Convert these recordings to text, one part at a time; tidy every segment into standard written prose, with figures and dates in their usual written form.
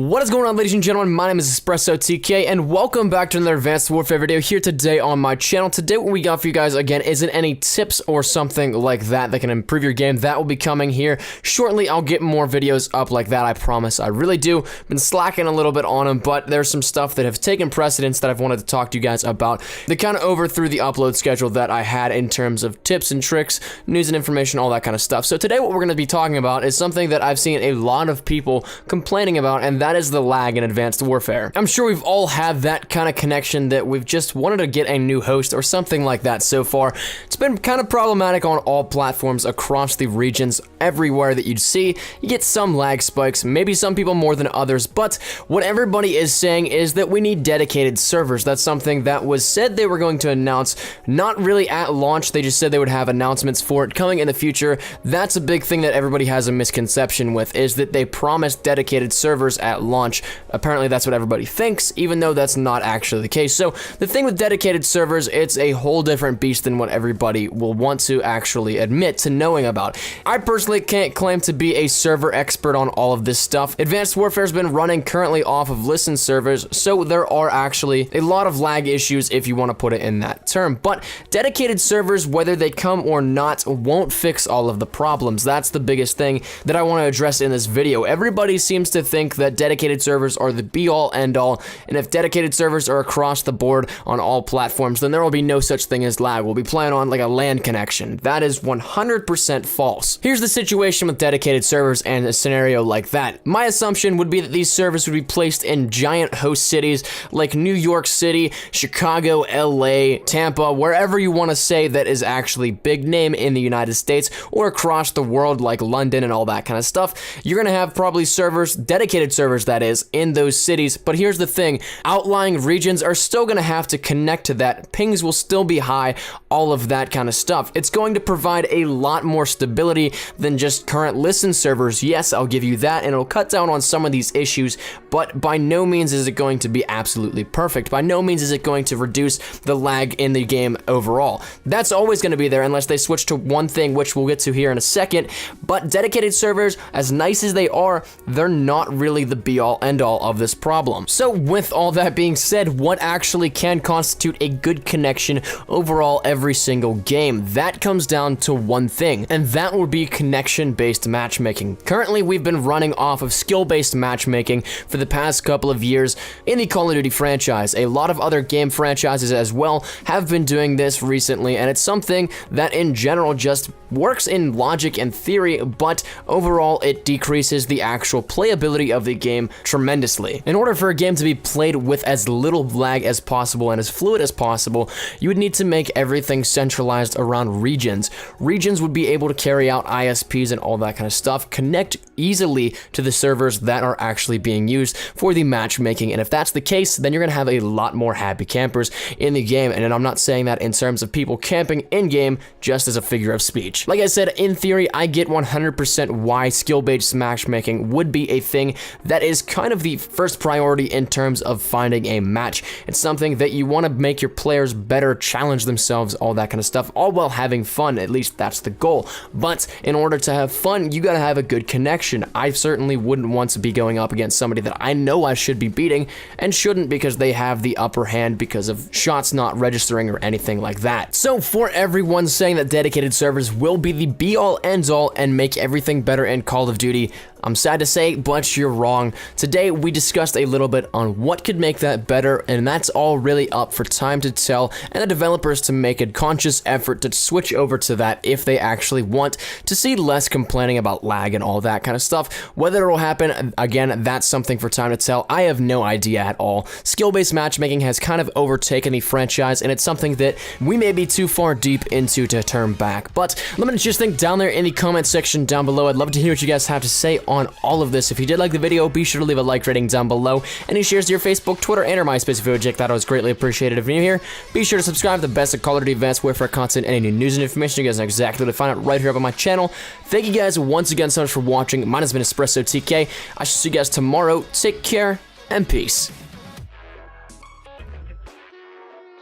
What is going on, ladies and gentlemen? My name is EspressoTK, and welcome back to another Advanced Warfare video here today on my channel. Today, what we got for you guys, again, isn't any tips or something like that can improve your game. That will be coming here shortly. I'll get more videos up like that, I promise. I really do. Been slacking a little bit on them, but there's some stuff that have taken precedence that I've wanted to talk to you guys about. They kind of overthrew the upload schedule that I had in terms of tips and tricks, news and information, all that kind of stuff. So today, what we're going to be talking about is something that I've seen a lot of people complaining about, and that is the lag in Advanced Warfare. I'm sure we've all had that kind of connection that we've just wanted to get a new host or something like that so far. It's been kind of problematic on all platforms across the regions. Everywhere that you'd see, you get some lag spikes, maybe some people more than others, but what everybody is saying is that we need dedicated servers. That's something that was said they were going to announce, not really at launch. They just said they would have announcements for it coming in the future. That's a big thing that everybody has a misconception with, is that they promised dedicated servers at launch. Apparently that's what everybody thinks, even though that's not actually the case. So the thing with dedicated servers, it's a whole different beast than what everybody will want to actually admit to knowing about. I personally can't claim to be a server expert on all of this stuff. Advanced Warfare has been running currently off of listen servers, so there are actually a lot of lag issues if you want to put it in that term. But dedicated servers, whether they come or not, won't fix all of the problems. That's the biggest thing that I want to address in this video. Everybody seems to think that dedicated servers are the be-all, end-all, and if dedicated servers are across the board on all platforms, then there will be no such thing as lag. We'll be playing on like a LAN connection. That is 100% false. Here's the situation with dedicated servers and a scenario like that. My assumption would be that these servers would be placed in giant host cities like New York City, Chicago, LA, Tampa, wherever you want to say that is actually big name in the United States or across the world like London and all that kind of stuff. You're going to have probably servers, dedicated servers that is, in those cities. But here's the thing, outlying regions are still going to have to connect to that. Pings will still be high, all of that kind of stuff. It's going to provide a lot more stability than just current listen servers. Yes, I'll give you that, and it'll cut down on some of these issues, but by no means is it going to be absolutely perfect. By no means is it going to reduce the lag in the game overall. That's always going to be there unless they switch to one thing, which we'll get to here in a second. But dedicated servers, as nice as they are, they're not really the be-all, end-all of this problem. So with all that being said, what actually can constitute a good connection overall every single game? That comes down to one thing, and that would be connection-based matchmaking. Currently, we've been running off of skill-based matchmaking for the past couple of years in the Call of Duty franchise. A lot of other game franchises as well have been doing this recently, and it's something that in general just works in logic and theory, but overall it decreases the actual playability of the game tremendously. In order for a game to be played with as little lag as possible and as fluid as possible, you would need to make everything centralized around regions. Regions would be able to carry out ISPs and all that kind of stuff, connect easily to the servers that are actually being used for the matchmaking, and if that's the case, then you're gonna have a lot more happy campers in the game, and I'm not saying that in terms of people camping in-game, just as a figure of speech. Like I said, in theory, I get 100% why skill-based matchmaking would be a thing that is kind of the first priority in terms of finding a match. It's something that you want to make your players better, challenge themselves, all that kind of stuff, all while having fun. At least that's the goal. But in order to have fun, you gotta have a good connection. I certainly wouldn't want to be going up against somebody that I know I should be beating and shouldn't because they have the upper hand because of shots not registering or anything like that. So for everyone saying that dedicated servers will be the be-all, ends-all and make everything better in Call of Duty, I'm sad to say, but you're wrong. Today, we discussed a little bit on what could make that better, and that's all really up for time to tell, and the developers to make a conscious effort to switch over to that if they actually want to see less complaining about lag and all that kind of stuff. Whether it'll happen, again, that's something for time to tell. I have no idea at all. Skill-based matchmaking has kind of overtaken the franchise, and it's something that we may be too far deep into to turn back. But let me just think down there in the comment section down below. I'd love to hear what you guys have to say on all of this. If you did like the video, be sure to leave a like rating down below. Any shares to your Facebook, Twitter, and or MySpace if you would check that out, was greatly appreciated. If you're new here, be sure to subscribe to the best of Call of Duty Advanced Warfare content and any new news and information. You guys know exactly what to find out right here up on my channel. Thank you guys once again so much for watching. Mine has been EspressoTK. I shall see you guys tomorrow. Take care and peace.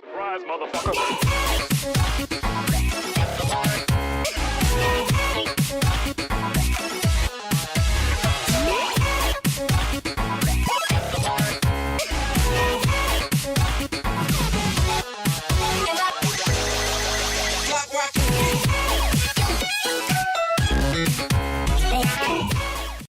Surprise, motherfucker.